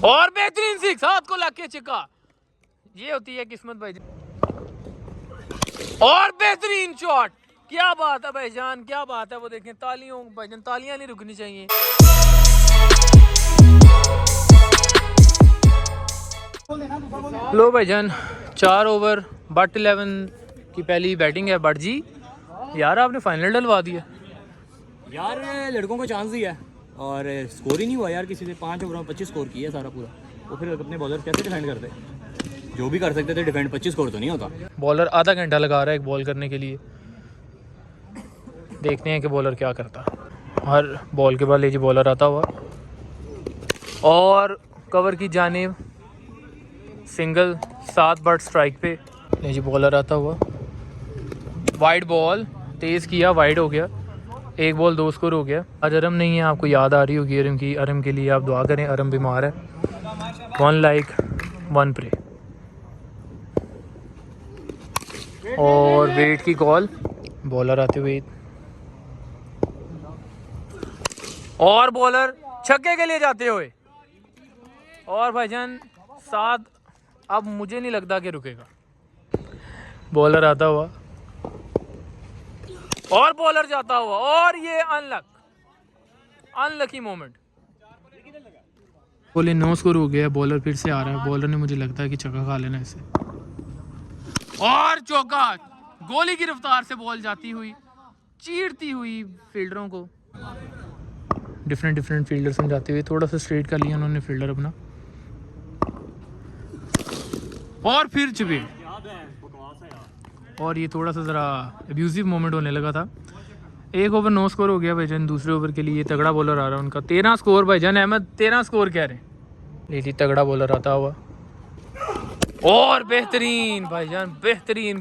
और बेहतरीन सिक्स, हाथ को लाके चिका। ये होती है किस्मत भाई। और बेहतरीन शॉट, क्या बात है भाईजान, क्या बात है। वो देखें तालियों भाईजान, तालियां नहीं रुकनी चाहिए। लो भाईजान 4 ओवर बट 11 की पहली बैटिंग है। बट जी यार आपने फाइनल डलवा दिया यार, लड़कों को चांस दिया और स्कोर ही नहीं हुआ यार किसी ने। 5 ओवर में 25 स्कोर किया सारा पूरा। तो फिर अपने बॉलर कैसे डिफेंड करते? जो भी कर सकते थे डिफेंड, 25 स्कोर तो नहीं होता। बॉलर आधा घंटा लगा रहा है एक बॉल करने के लिए। देखते हैं कि बॉलर क्या करता। हर बॉल के बाद ले जी बॉलर आता हुआ और कवर की जानिब सिंगल 7 बट स्ट्राइक पे। ले जी बॉलर आता हुआ, वाइड बॉल तेज़ किया, वाइड हो गया। 1 बॉल 2 स्कोर हो गया। आज अरम नहीं है, आपको याद आ रही होगी अरम की। अरम के लिए आप दुआ करें, अरम बीमार है। 1 लाइक 1 प्रे। और वेट की कॉल, बॉलर आते हुए और बॉलर छक्के के लिए जाते हुए। और भाईजान 7, अब मुझे नहीं लगता कि रुकेगा। बॉलर आता हुआ और बॉलर जाता हुआ, और ये अनलकी मोमेंट। बोले 9 स्कोर हो गया। बॉलर फिर से आ रहा है। बॉलर ने मुझे लगता है कि छक्का खा लेना इसे। और चौका, गोली की रफ्तार से बॉल जाती हुई, चीरती हुई फील्डरों को। डिफरेंट फील्डर समझाते हुए थोड़ा सा स्ट्रेट कर लिया उन्होंने फील्डर अपना। और फिर चुपे, और ये थोड़ा सा ज़रा अब्यूजिव मोमेंट होने लगा था। 1 ओवर 9 स्कोर हो गया भाईजान। दूसरे ओवर के लिए तगड़ा बॉलर आ रहा है उनका। 13 स्कोर भाईजान, अहमद 13 स्कोर कह रहे हैं। लेकिन तगड़ा बॉलर आता हुआ और बेहतरीन भाईजान, बेहतरीन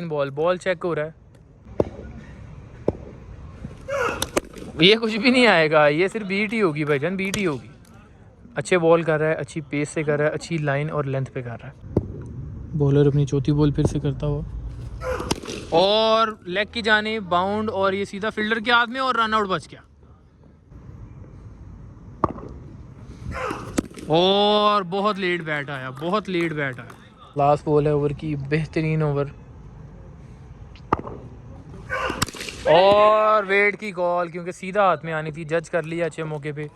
बॉल। बॉल चेक हो रहा है। ये कुछ भी नहीं आएगा, ये सिर्फ बीट ही होगी भाईजान, बीट ही होगी। अच्छे बॉल कर रहा है, अच्छी पेस से कर रहा है, अच्छी लाइन और लेंथ पे कर रहा है। बॉलर अपनी चौथी बॉल फिर से करता हुआ और लेग की जाने बाउंड, और ये सीधा फील्डर के हाथ में और रन आउट बच गया। और बहुत लेट बैट आया। लास्ट बॉल है ओवर की, बेहतरीन ओवर। और वेट की कॉल, क्योंकि सीधा हाथ में आनी थी, जज कर लिया अच्छे मौके पे।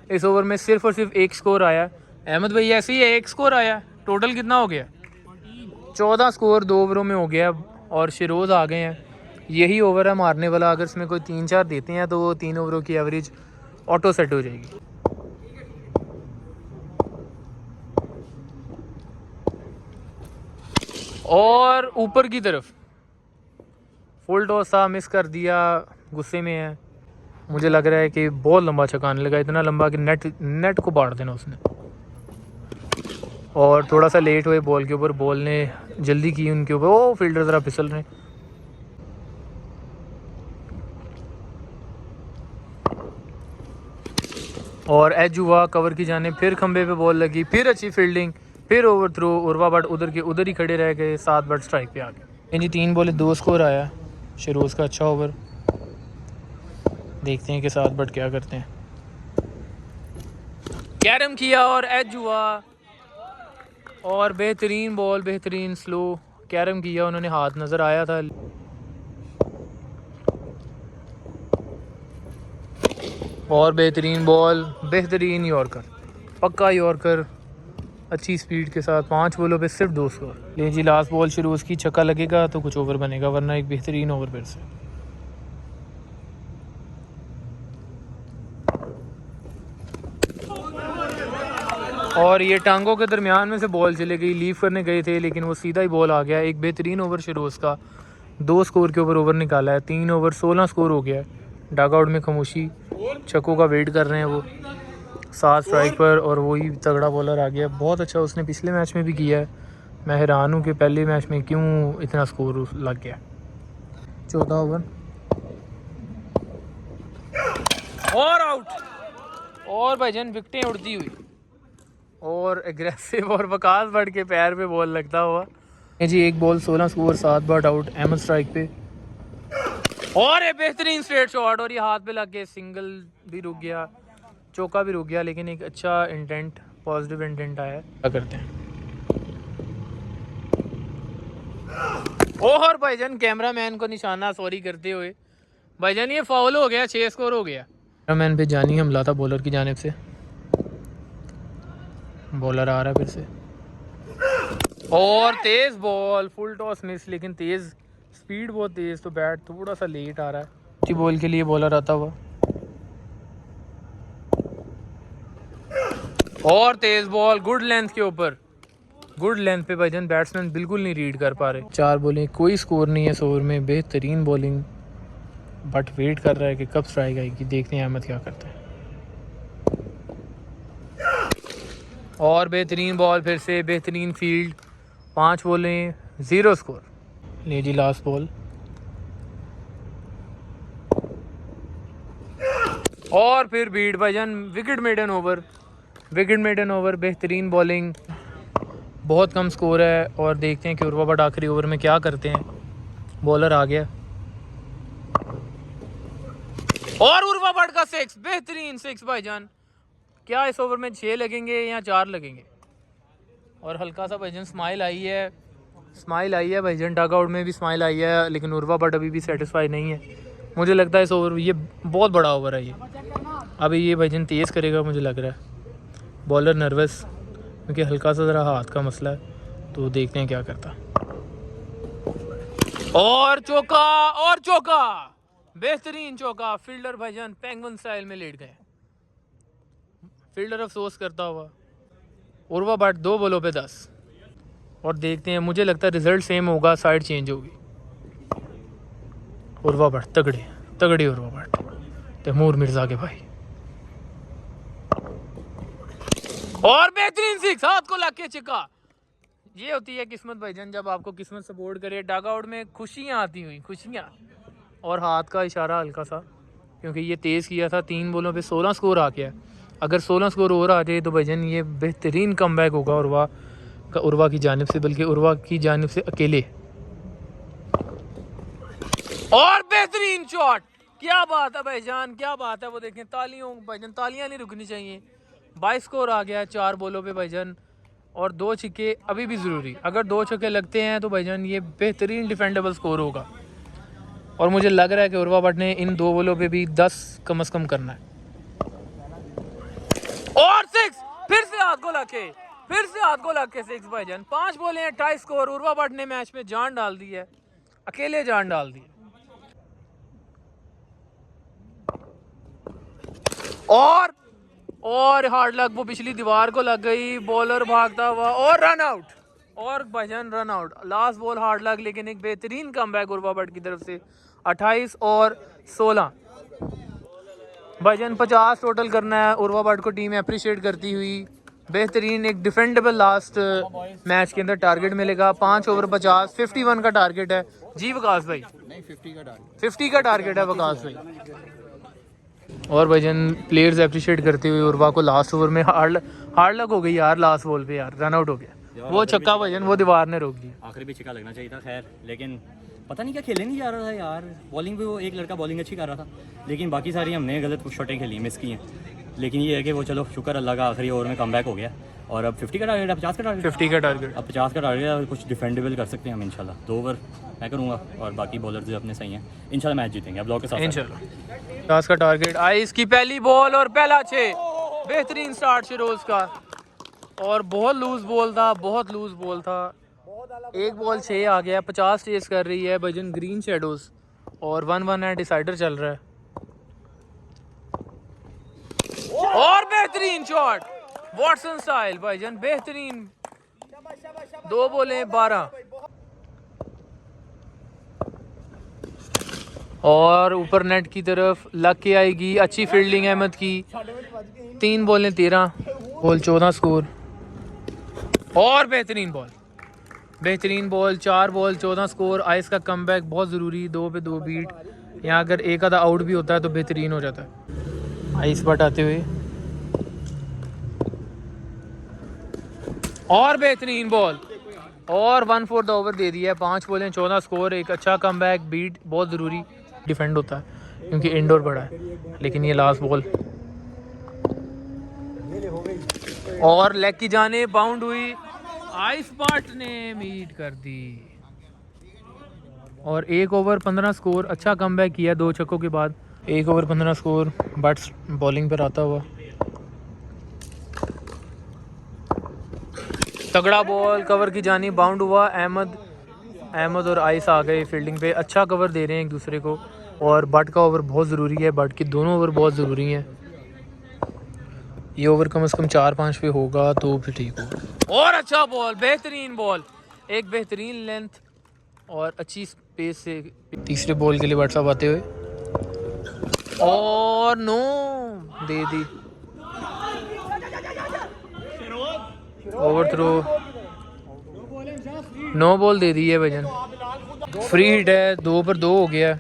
इस ओवर में सिर्फ और सिर्फ 1 स्कोर आया। अहमद भाई ऐसे ही है, 1 स्कोर आया। टोटल कितना हो गया? 14 स्कोर 2 ओवरों में हो गया। और शिरोज आ गए हैं। यही ओवर है मारने वाला। अगर इसमें कोई 3-4 देते हैं तो वो 3 ओवरों की एवरेज ऑटो सेट हो जाएगी। और ऊपर की तरफ फुल टॉस था, मिस कर दिया, गुस्से में है। मुझे लग रहा है कि बहुत लंबा छक्का आने लगा, इतना लंबा कि नेट को बांट देना उसने। और थोड़ा सा लेट हुए बॉल के ऊपर, बॉल ने जल्दी की उनके ऊपर। वो फील्डर ज़रा फिसल रहे। और एज हुआ कवर की जाने, फिर खंबे पे बॉल लगी, फिर अच्छी फील्डिंग, फिर ओवर थ्रो। उर्वा बट उधर के उधर ही खड़े रह गए। 7 बट स्ट्राइक पे आ गए। जी 3 बॉले 2 स्कोर आया। शिरोज का अच्छा ओवर। देखते हैं कि 7 बट क्या करते हैं। कैरम किया और एज हुआ, और बेहतरीन बॉल, बेहतरीन स्लो कैरम किया उन्होंने, हाथ नज़र आया था। और बेहतरीन बॉल, बेहतरीन यॉर्कर, पक्का यॉर्कर, अच्छी स्पीड के साथ। 5 बॉलों पे सिर्फ 2 स्कोर। ले जी लास्ट बॉल शुरू, उसकी छक्का लगेगा तो कुछ ओवर बनेगा, वरना एक बेहतरीन ओवर फिर से। और ये टांगों के दरमियान में से बॉल चले गई। लीव करने गए थे लेकिन वो सीधा ही बॉल आ गया। एक बेहतरीन ओवर शिरोज का, 2 स्कोर के ऊपर ओवर निकाला है। 3 ओवर 16 स्कोर हो गया है। डग आउट में खामोशी, छक्कों का वेट कर रहे हैं वो। 7 स्ट्राइक पर, और वही तगड़ा बॉलर आ गया। बहुत अच्छा, उसने पिछले मैच में भी किया है। मैं हैरान हूँ कि पहले मैच में क्यों इतना स्कोर लग गया। 14 ओवर और आउट। और भाईजान विकटें उड़ती हुई, और एग्रेसिव और वकास बढ़ के पैर पे बॉल लगता हुआ। जी 1 ball 16 score, 7 but out. Ahmad strike पे, और ये बेहतरीन स्ट्रेट शॉट, और ये हाथ पे लग के सिंगल भी रुक गया। चौका भी रुक गया, लेकिन एक अच्छा इंटेंट, पॉजिटिव इंटेंट आया है। क्या करते हैं। और भाईजान कैमरामैन को निशाना सॉरी करते हुए, भाईजान ये फाउल हो गया, 6 स्कोर हो गया। कैमरामैन पे जानी हमला था बॉलर की जानिब से। बॉलर आ रहा है फिर से, और तेज बॉल, फुल टॉस मिस, लेकिन तेज स्पीड बहुत तेज, तो बैट थोड़ा सा लेट आ रहा है। अच्छी बॉल के लिए बॉलर आता हुआ, और तेज बॉल गुड लेंथ के ऊपर, गुड लेंथ पे भाईजान बैट्समैन बिल्कुल नहीं रीड कर पा रहे। 4 बॉलिंग, कोई स्कोर नहीं है इस ओवर में, बेहतरीन बॉलिंग, बट वेट कर रहा है कि कब स्ट्राइक आएगी। देखते हैं अहमद क्या करता है। और बेहतरीन बॉल, फिर से बेहतरीन फील्ड, 5 बॉलें 0 स्कोर। ले जी लास्ट बॉल, और फिर बीट भाईजान, wicket maiden over, wicket maiden over, बेहतरीन बॉलिंग, बहुत कम स्कोर है। और देखते हैं कि उर्वा भट्ट आखिरी ओवर में क्या करते हैं। बॉलर आ गया, और उर्वा भट्ट का 6, बेहतरीन 6 भाईजान। क्या इस ओवर में 6 लगेंगे या 4 लगेंगे। और हल्का सा भाईजान स्माइल आई है, स्माइल आई है भाईजान, डग आउट में भी स्माइल आई है, लेकिन उर्वा भट्ट अभी भी सेटिस्फाई नहीं है। मुझे लगता है इस ओवर, ये बहुत बड़ा ओवर है ये, अभी ये भाईजान तेज़ करेगा मुझे लग रहा है। बॉलर नर्वस, क्योंकि हल्का सा ज़रा हाथ का मसला है, तो देखते हैं क्या करता। और चौका, और चौका, बेहतरीन चौका। फील्डर भाईजान पेंगुइन स्टाइल में लेट गए, फील्डर अफसोस करता हुआ। उर्वा भट्ट 2 बॉलों पे 10। और देखते हैं, मुझे लगता है रिजल्ट सेम होगा, साइड चेंज होगी। उर्वा भट्ट तगड़े, तगड़े उर्वा भट्ट, तैमूर मिर्जा के भाई, और बेहतरीन 6, हाथ को लग के चिका। ये होती है किस्मत भाईजान, जब आपको किस्मत सपोर्ट करे। डग आउट में खुशियाँ आती हुई, खुशियाँ, और हाथ का इशारा हल्का सा, क्योंकि ये तेज़ किया था। 3 बॉलों पे 16 स्कोर आ गया। अगर 16 स्कोर और आ जाए तो भाईजान ये बेहतरीन कमबैक होगा उर्वा की जानिब से, बल्कि उर्वा की जानिब से अकेले। और बेहतरीन शॉट, क्या बात है भाईजान, क्या बात है। वो देखें, तालियों भाईजान, तालियां नहीं रुकनी चाहिए। 22 स्कोर आ गया 4 बॉलों पे भाईजान, और 2 छक्के अभी भी ज़रूरी। अगर 2 छक्के लगते हैं तो भाईजान ये बेहतरीन डिफेंडेबल स्कोर होगा। और मुझे लग रहा है कि उर्वा भट्ट ने इन 2 बॉलों पे भी 10 कम से कम करना है। और 6, फिर से हाथ को लगे, फिर से हाथ को लगे 6 भाईजान। 5 बॉलें 28 स्कोर। उर्वा भट्ट ने मैच में जान डाल दी है, अकेले जान डाल दी है। और हार्ड लग, वो पिछली दीवार को लग गई। बॉलर भागता हुआ, और रन आउट, और भाईजान run out. Last ball hard लग, लेकिन एक बेहतरीन कमबैक उर्वा भट्ट की तरफ से। 28 और 16 भाईजान, 50 टोटल करना है। उर्वा भट्ट को टीम अप्रिशिएट करती हुई, बेहतरीन एक डिफेंडेबल लास्ट मैच के अंदर टारगेट मिलेगा। 5 ओवर 50, 51 का टारगेट है जी विकास भाई। नहीं, 50 का टारगेट है विकास भाई। और भाईजान प्लेयर्स अप्रिशिएट करते हुए उर्वा को लास्ट ओवर में हार्ड लग हो गई यार, लास्ट बॉल पे यार रन आउट हो गया। वो छक्का भाईजान, वो दीवार ने रोक दिया। आखिरी भी छक्का लगना चाहिए था, खैर, लेकिन पता नहीं क्या खेलने नहीं जा रहा था यार। बॉलिंग भी वो एक लड़का बॉलिंग अच्छी कर रहा था, लेकिन बाकी सारी हमने गलत शॉटें खेली, मिस की हैं। लेकिन ये है कि वो चलो शुक्र अल्लाह का, आखिरी ओवर में कमबैक हो गया। और अब 50 का टारगेट है, 50 का टारगेट, 50 का टारगेट, अब 50 का टारगेट है। कुछ डिफेंडेबल कर सकते हैं हम इंशाल्लाह। 2 ओवर मैं करूँगा और बाकी बॉलर्स जो अपने सही हैं, इंशाल्लाह मैच जीतेंगे। अब लॉक के साथ इंशाल्लाह। 50 का टारगेट, आई इसकी पहली बॉल और पहला 6। बेहतरीन स्टार्ट शिरोज का, और बहुत लूज बॉल था, बहुत लूज बॉल था। एक बॉल 6 आ गया। 50 चेस कर रही है भाईजान ग्रीन शेडोज, और 1-1 है, डिसाइडर चल रहा है। और बेहतरीन शॉट वॉटसन स्टाइल भाईजान, बेहतरीन। 2 बॉलें 12, और ऊपर नेट की तरफ लग के आएगी। अच्छी फील्डिंग अहमद की। 3 बॉलें 13, बॉल 14 स्कोर। और बेहतरीन बॉल, बेहतरीन बॉल, 4 बॉल 14 स्कोर। आइस का कमबैक बहुत ज़रूरी, 2 पे 2 बीट। यहाँ अगर एक आधा आउट भी होता है तो बेहतरीन हो जाता है। आइस बट आते हुए, और बेहतरीन बॉल, और 1/4 ओवर दे दिया है। 5 बॉलें 14 स्कोर। एक अच्छा कमबैक, बीट बहुत ज़रूरी। डिफेंड होता है क्योंकि इंडोर बड़ा है, लेकिन ये लास्ट बॉल और लेग की जाने बाउंड हुई, आइस बट ने मीट कर दी। और 1 ओवर 15 स्कोर, अच्छा कमबैक किया 2 छक्कों के बाद। 1 ओवर 15 स्कोर, बट्स बॉलिंग पर आता हुआ। तगड़ा बॉल कवर की जानी, बाउंड हुआ। अहमद और आइस आ गए फील्डिंग पे, अच्छा कवर दे रहे हैं एक दूसरे को। और बट का ओवर बहुत ज़रूरी है, बट की दोनों ओवर बहुत ज़रूरी हैं। ये ओवर कम से कम 4-5 पे होगा तो फिर ठीक होगा। और अच्छा बॉल, बेहतरीन बॉल, एक बेहतरीन लेंथ और अच्छी स्पेस से तीसरे बॉल के लिए बट साहब आते हुए। और नो दे दी, ओवर थ्रो, नो बॉल दे दी है भजन। फ्री हिट है, 2 पर 2 हो गया,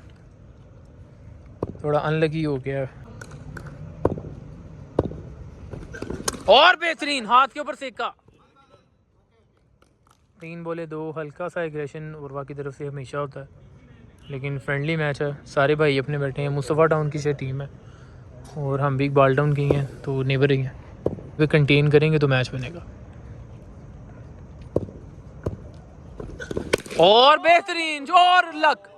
थोड़ा अनलकी हो गया। और बेहतरीन हाथ के ऊपर सेका। 3 बोले 2, हल्का सा एग्रेशन उर्वा की तरफ से हमेशा होता है, लेकिन फ्रेंडली मैच है, सारे भाई अपने बैठे हैं। मुस्तफ़ा टाउन की शायद टीम है और हम भी इकबाल टाउन की हैं, तो नेबर ही हैं। वे कंटेन करेंगे तो मैच बनेगा। और बेहतरीन और लक,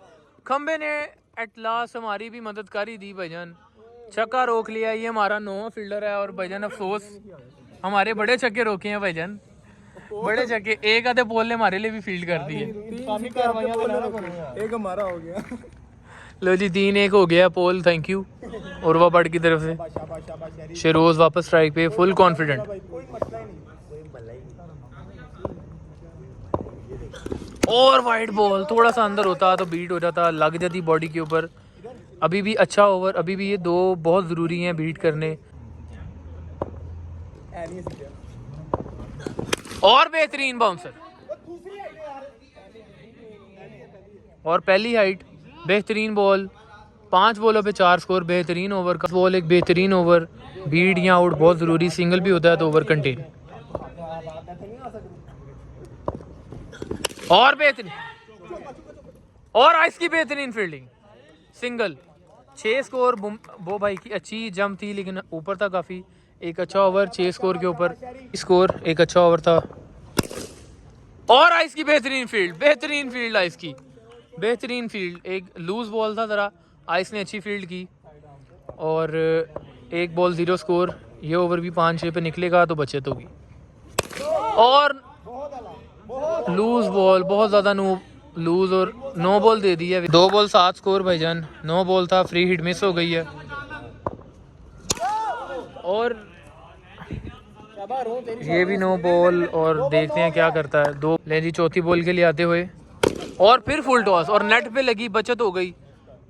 खंबे ने एट लास्ट हमारी भी मदद कर ही दी भजन। छक्का रोक लिया, ये हमारा 9वां फील्डर है। और भजन अफसोस, हमारे बड़े छक्के रोके हैं भजन, बड़े छक्के। एक आधे बॉल ने हमारे लिए भी फील्ड कर दी है। एक हमारा हो गया। लो जी 3-1 हो गया पोल, थैंक यू उर्वा बट की तरफ से। शेरोज वापस स्ट्राइक पे, फुल कॉन्फिडेंट। और वाइड बॉल, थोड़ा सा अंदर होता तो बीट हो जाता, लग जाती बॉडी के ऊपर। अभी भी अच्छा ओवर, अभी भी ये 2 बहुत ज़रूरी हैं बीट करने। और बेहतरीन बाउंसर और पहली हाइट, बेहतरीन बॉल। 5 बॉलों पे 4 स्कोर, बेहतरीन ओवर का बॉल, एक बेहतरीन ओवर। बीट या आउट बहुत ज़रूरी, सिंगल भी होता है तो ओवर कंटेन। और बेहतरीन, और आइस की बेहतरीन फील्डिंग, सिंगल। 6 स्कोर, वो भाई की अच्छी जंप थी लेकिन ऊपर था काफ़ी। एक अच्छा ओवर, 6 स्कोर के ऊपर स्कोर, एक अच्छा ओवर था। और आइस की बेहतरीन फील्ड, बेहतरीन फील्ड आइस की, बेहतरीन फील्ड। एक लूज बॉल था ज़रा, आइस ने अच्छी फील्ड की। और 1 बॉल 0 स्कोर। ये ओवर भी 5-6 पे निकलेगा तो बचत होगी। और लूज बॉल, बहुत ज़्यादा लूज, और 9 बॉल दे दी है। 2 बॉल 7 स्कोर भाईजान, 9 बॉल था, फ्री हिट मिस हो गई है। और ये भी 9 बॉल, और देखते हैं क्या करता है। 2 ले जी, चौथी बॉल के लिए आते हुए। और फिर फुल टॉस, और नेट पे लगी, बचत हो गई।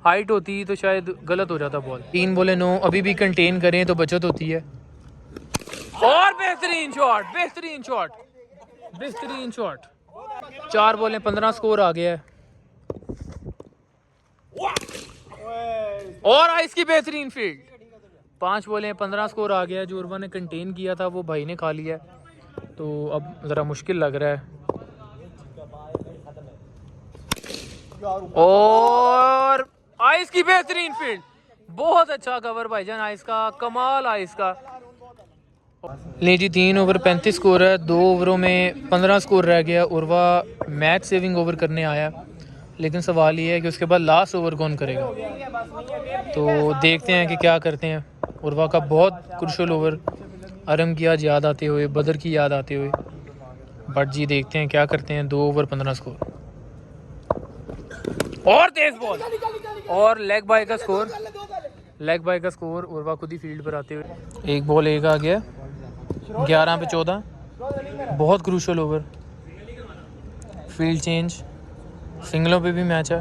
हाइट होती तो शायद गलत हो जाता बॉल। 3 बोले 9, अभी भी कंटेन करें तो बचत होती है। और बेहतरीन शॉट, बेहतरीन शॉट, बेहतरीन शॉट। 4 बॉलें 15 स्कोर आ गया है। और आइस की बेहतरीन फील्ड, 5 बॉलें 15 स्कोर आ गया है। जो उर्वा ने कंटेन किया था वो भाई ने खा लिया, तो अब ज़रा मुश्किल लग रहा है। और आइस की बेहतरीन फील्ड, बहुत अच्छा कवर भाईजान आइस का, कमाल आइस का। ले जी 3 ओवर 35 स्कोर है, 2 ओवरों में 15 स्कोर रह गया। उर्वा मैच सेविंग ओवर करने आया, लेकिन सवाल ये है कि उसके बाद लास्ट ओवर कौन करेगा। तो देखते हैं कि क्या करते हैं। उर्वा का बहुत क्रुशल ओवर, अरम की याद आते हुए, बदर की याद आते हुए। बट जी देखते हैं क्या करते हैं। 2 ओवर 15 स्कोर, और तेज बॉल, और लेग बाय का स्कोर, लेग बाय का स्कोर। उर्वा खुद ही फील्ड पर आते हुए। 1 बॉल 1 आ गया, 11 पे 14, बहुत क्रूशल ओवर। फील्ड चेंज, सिंगलों पे भी मैच है।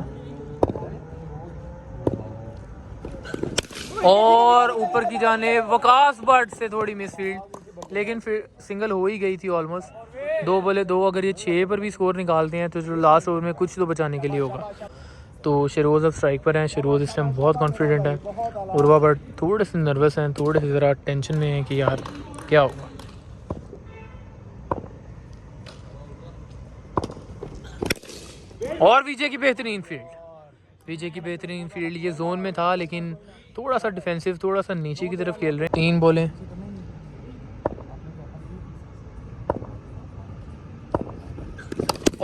और ऊपर की जाने वकास बट से थोड़ी मिस फील्ड, लेकिन फिर सिंगल हो ही गई थी ऑलमोस्ट। 2 बोले 2, अगर ये 6 पर भी स्कोर निकालते हैं तो जो लास्ट ओवर में कुछ तो बचाने के लिए होगा। तो शेरोज़ अब स्ट्राइक पर हैं। शेरोज़ इस टाइम बहुत कॉन्फिडेंट है। उर्वा बट थोड़े से नर्वस हैं, थोड़े से ज़रा टेंशन में हैं कि यार क्या होगा। और विजय की बेहतरीन फील्ड, विजय की बेहतरीन फील्ड। ये जोन में था लेकिन थोड़ा सा डिफेंसिव, थोड़ा सा नीचे की तरफ खेल रहे हैं। 3 बॉलें,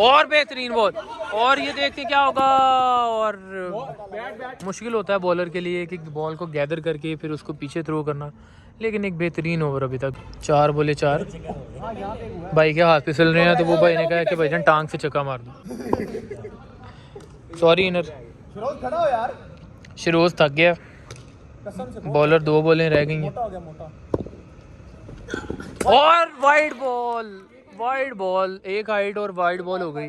और बेहतरीन बॉल, और ये देखते क्या होगा। और मुश्किल होता है बॉलर के लिए कि बॉल को गैदर करके फिर उसको पीछे थ्रो करना, लेकिन एक बेहतरीन ओवर अभी तक। 4 बोले 4। भाई के हाथ फिसल रहे हैं तो वो भाई ने कहा कि भाईजान टांग से चक्का मार दो। Sorry inner. खड़ा हो यार, शिरोज थक गया, बॉलर 2 बॉलें रह गई हैं। और वाइड बॉल, एक हाइट और वाइड बॉल हो गई।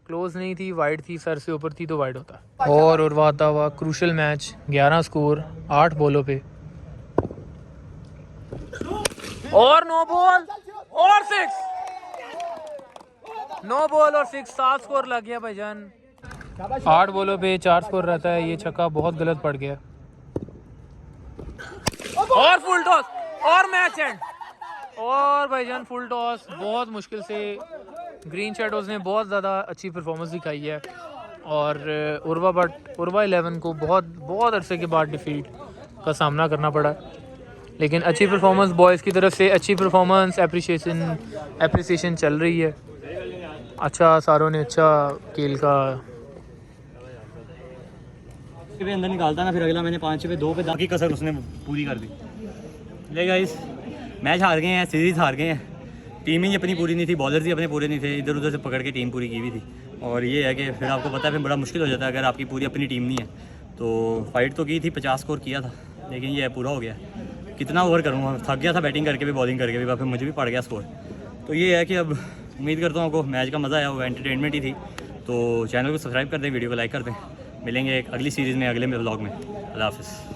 क्लोज नहीं थी, वाइड थी, सर से ऊपर थी तो वाइड होता। और उर्वाता हुआ क्रूशल मैच, 11 स्कोर 8 बॉलों पे, और नो बॉल और 6, नो बॉल और 6, 7 स्कोर लग गया भाईजान। 8 बॉलों पे 4 स्कोर रहता है। ये छक्का बहुत गलत पड़ गया। और फुल टॉस और मैच एंड। और भाईजान फुल टॉस, बहुत मुश्किल से ग्रीन शैडोज़ ने बहुत ज़्यादा अच्छी परफॉर्मेंस दिखाई है और उर्वा 11 को बहुत अरसे के बाद डिफीट का सामना करना पड़ा। लेकिन अच्छी परफॉर्मेंस बॉयज़ की तरफ से, अच्छी परफॉर्मेंस, एप्रिसिएशन चल रही है। अच्छा, सारों ने अच्छा खेल का पे अंदर निकालता ना, फिर अगला मैंने 5 पे 2 पे बाकी कसर उसने पूरी कर दी। ले गाइस, मैच हार गए हैं, सीरीज़ हार गए हैं। टीम ही अपनी पूरी नहीं थी, बॉलर्स ही अपने पूरे नहीं थे, इधर उधर से पकड़ के टीम पूरी की हुई थी। और ये है कि फिर आपको पता है फिर बड़ा मुश्किल हो जाता है अगर आपकी पूरी अपनी टीम नहीं है। तो फाइट तो की थी, 50 स्कोर किया था, लेकिन ये पूरा हो गया। कितना ओवर करूँगा, थक गया था बैटिंग करके भी, बॉलिंग करके भी, फिर मुझे भी पड़ गया स्कोर। तो ये है कि अब उम्मीद करता हूँ आपको मैच का मज़ा आया होगा, एंटरटेनमेंट ही थी। तो चैनल को सब्सक्राइब कर दें, वीडियो को लाइक कर दें। मिलेंगे एक अगली सीरीज़ में, अगले व्लॉग में। अल्लाह हाफ़िज़।